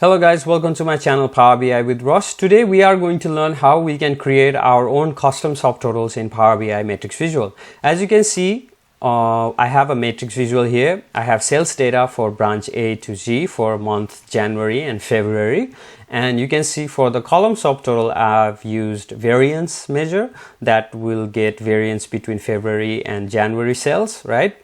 Hello guys, welcome to my channel Power BI with Ross. Today we are going to learn how we can create our own custom subtotals in Power BI Matrix Visual. As you can see, I have a matrix visual here. I have sales data for branch A to Z for month January and February. And you can see for the column subtotal, I've used variance measure that will get variance between February and January sales, right?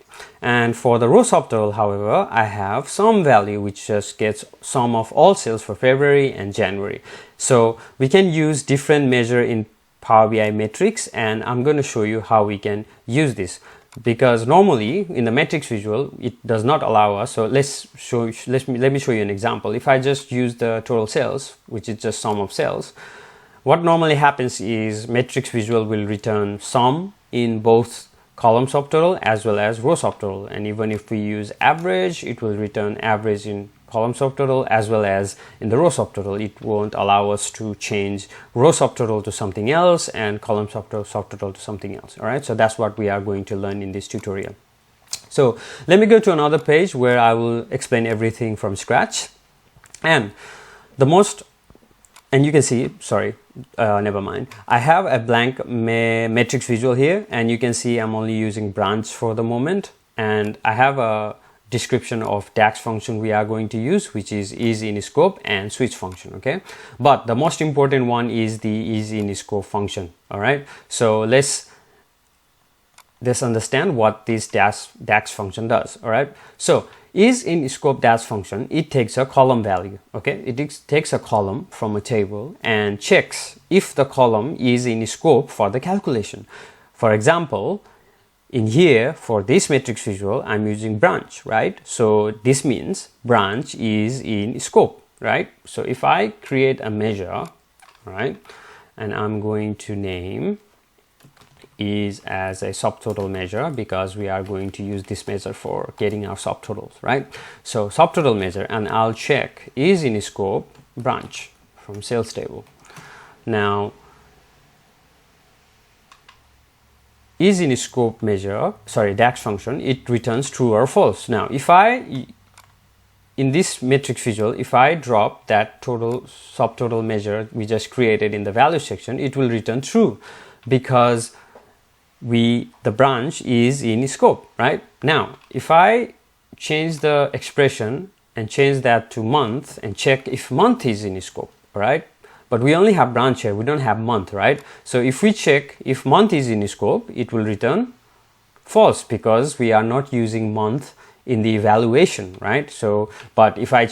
And for the row subtotal, however, I have sum value which just gets sum of all sales for February and January. So we can use different measure in Power BI matrix, and I'm going to show you how we can use this, because normally in the matrix visual it does not allow us. So let me show you an example. If I just use the total sales, which is just sum of sales, what normally happens is matrix visual will return sum in both column subtotal as well as row subtotal, and even if we use average, it will return average in column subtotal as well as in the row subtotal. It won't allow us to change row subtotal to something else and column subtotal to something else. All right, so that's what we are going to learn in this tutorial. So let me go to another page where I will explain everything from scratch. And you can see, never mind. I have a blank matrix visual here, and you can see I'm only using branch for the moment. And I have a description of DAX function we are going to use, which is ISINSCOPE and SWITCH function, okay? But the most important one is the ISINSCOPE function, all right? So let's understand what this DAX function does, all right? So ISINSCOPE DAX function, it takes a column value, okay? It takes a column from a table and checks if the column is in scope for the calculation. For example, in here for this matrix visual, I'm using branch, right? So this means branch is in scope, right? So if I create a measure, right, and I'm going to name is as a subtotal measure, because we are going to use this measure for getting our subtotals, right? So subtotal measure, and I'll check is in scope branch from sales table. Now is in scope measure, DAX function, it returns true or false. Now if in this matrix visual, if I drop that total subtotal measure we just created in the value section, it will return true, because the branch is in scope, right? Now if I change the expression and change that to month and check if month is in scope, all right? But we only have branch here, we don't have month, right? So if we check if month is in scope, it will return false, because we are not using month in the evaluation, right? So, but if I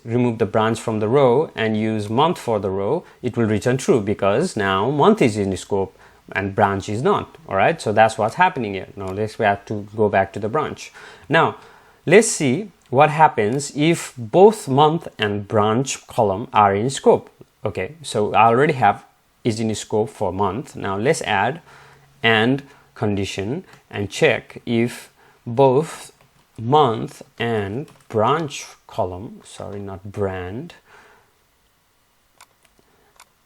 remove the branch from the row and use month for the row, it will return true, because now month is in scope and branch is not, all right? So that's what's happening here. Now we have to go back to the branch. Now let's see what happens if both month and branch column are in scope. Okay, so I already have is in scope for month. Now let's add and condition and check if both month and branch column,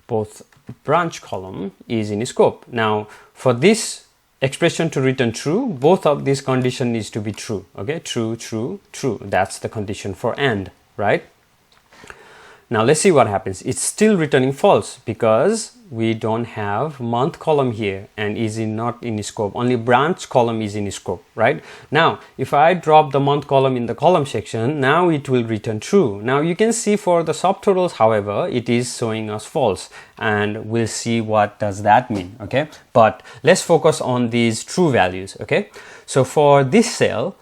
both branch column is in scope. Now for this expression to return true, both of these condition needs to be true. Okay, true, true, true. That's the condition for AND, right? Now let's see what happens. It's still returning false, because we don't have month column here and is not in scope. Only branch column is in scope, right? Now if I drop the month column in the column section, now it will return true. Now you can see for the subtotals, however, it is showing us false, and we'll see what does that mean, okay? But let's focus on these true values, okay? So for this cell,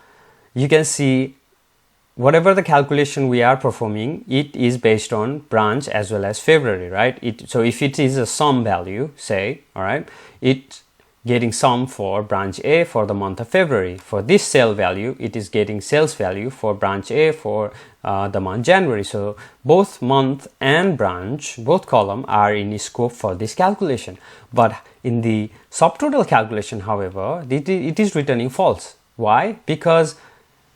you can see whatever the calculation we are performing, it is based on branch as well as February, right? So if it is a sum value, say, all right, it's getting sum for branch A for the month of February. For this cell value, it is getting sales value for branch A for the month January. So both month and branch, both column are in scope for this calculation. But in the subtotal calculation, however, it is returning false. Why? Because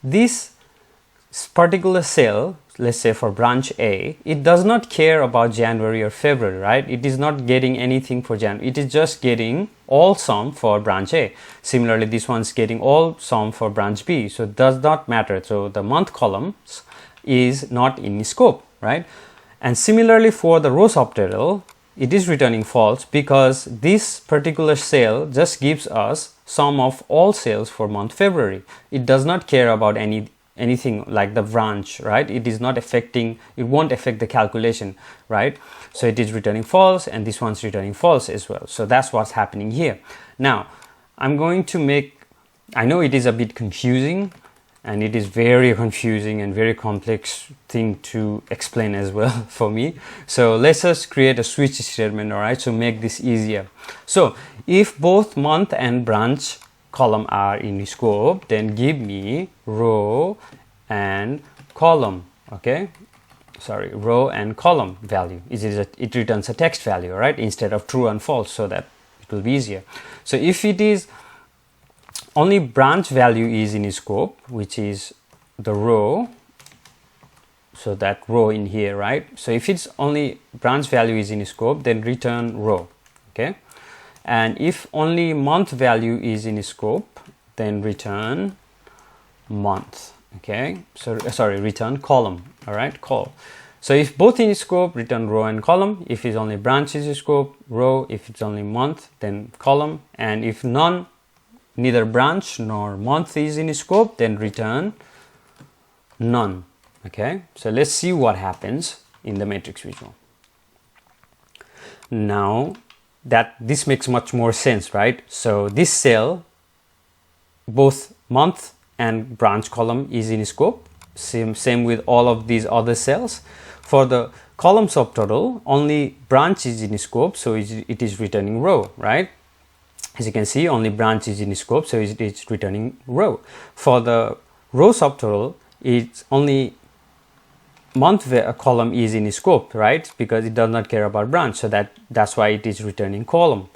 this particular cell, let's say for branch A, it does not care about January or February, right? It is not getting anything for January. It is just getting all sum for branch A. Similarly, this one's getting all sum for branch B. So it does not matter. So the month columns is not in scope. right? And similarly for the row subtotal, it is returning false because this particular cell just gives us sum of all sales for month February. It does not care about anything like the branch, right? It is not affecting, it won't affect the calculation, right? So it is returning false, and this one's returning false as well. So that's what's happening here. Now I'm going to make, I know it is a bit confusing, and it is very confusing and very complex thing to explain as well for me. So let's just create a switch statement, all right, to make this easier. So if both month and branch column are in scope, then give me row and column, okay? Sorry, row and column value. It returns a text value, right, instead of true and false, so that it will be easier. So if it is only branch value is in scope, which is the row, so that row in here, right? So if it's only branch value is in scope, then return row, okay? And if only month value is in scope, then return month, okay? So sorry, return column, all right, col. So if both in scope, return row and column. If it's only branch is in scope, row. If it's only month, then column. And if neither branch nor month is in scope, then return none, okay? So let's see what happens in the matrix visual. Now that this makes much more sense, right? So this cell, both month and branch column is in scope, same with all of these other cells. For the column subtotal, only branch is in scope, so it is returning row, right? As you can see, only branch is in scope, so it's returning row. For the row subtotal, it's only month column is in scope, right? Because it does not care about branch, so that's why it is returning column.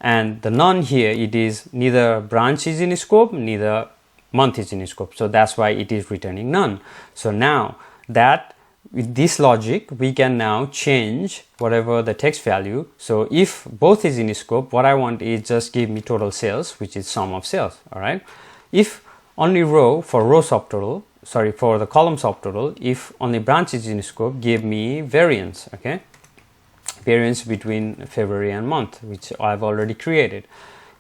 And the none here, it is neither branch is in scope, neither month is in scope, so that's why it is returning none. So now that with this logic, we can now change whatever the text value. So if both is in scope, what I want is just give me total sales, which is sum of sales, all right? If only row, for row subtotal, sorry, for the column subtotal, if only branch is in scope, give me variance, okay? Variance between February and month, which I've already created.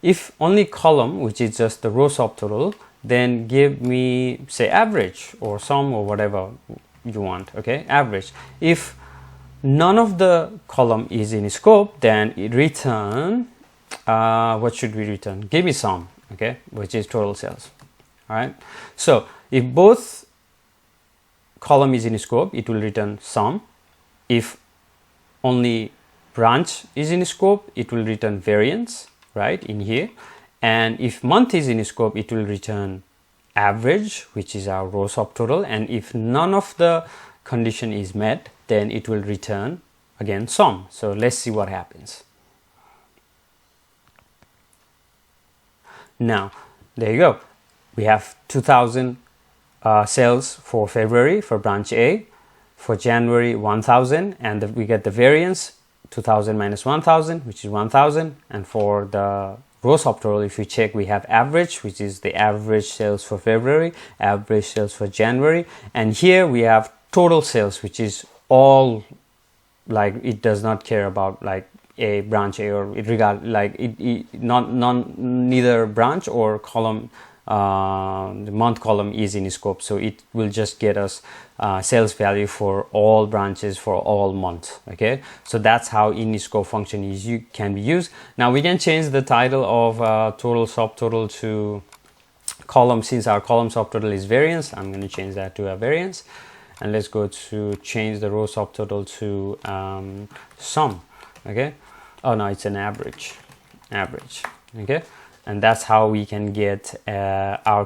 If only column, which is just the row subtotal, then give me, say, average or sum or whatever you want, okay, average. If none of the column is in scope, then it return, what should we return? Give me sum, okay, which is total sales, all right? So if both column is in scope, it will return sum. If only branch is in scope, it will return variance, right, in here. And if month is in scope, it will return average, which is our row subtotal. And if none of the condition is met, then it will return again sum. So let's see what happens. Now there you go, we have 2000 sales for February for branch A, for January 1000, and we get the variance 2000 minus 1000, which is 1000. And for the row subtotal, if you check, we have average, which is the average sales for February, average sales for January, and here we have total sales, which is all, like, it does not care about like a branch A or it regard, like neither branch or column, the month column is in scope, so it will just get us sales value for all branches for all months, okay? So that's how in scope function can be used. Now we can change the title of total subtotal to column. Since our column subtotal is variance, I'm going to change that to a variance. And let's go to change the row subtotal to sum, okay? Oh no, it's an average, okay? And that's how we can get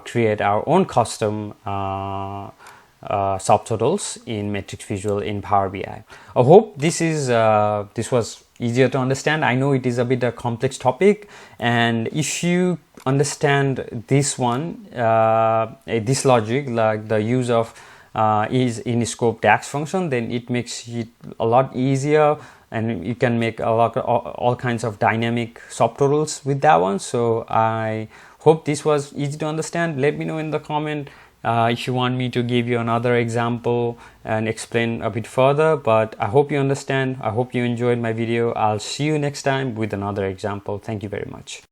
create our own custom subtotals in matrix visual in Power BI. I hope this was easier to understand. I know it is a bit a complex topic, and if you understand this one, this logic, like the use of is in scope DAX function, then it makes it a lot easier, and you can make all kinds of dynamic subtotals with that one. So I hope this was easy to understand. Let me know in the comment if you want me to give you another example and explain a bit further, but I hope you understand. I hope you enjoyed my video. I'll see you next time with another example. Thank you very much.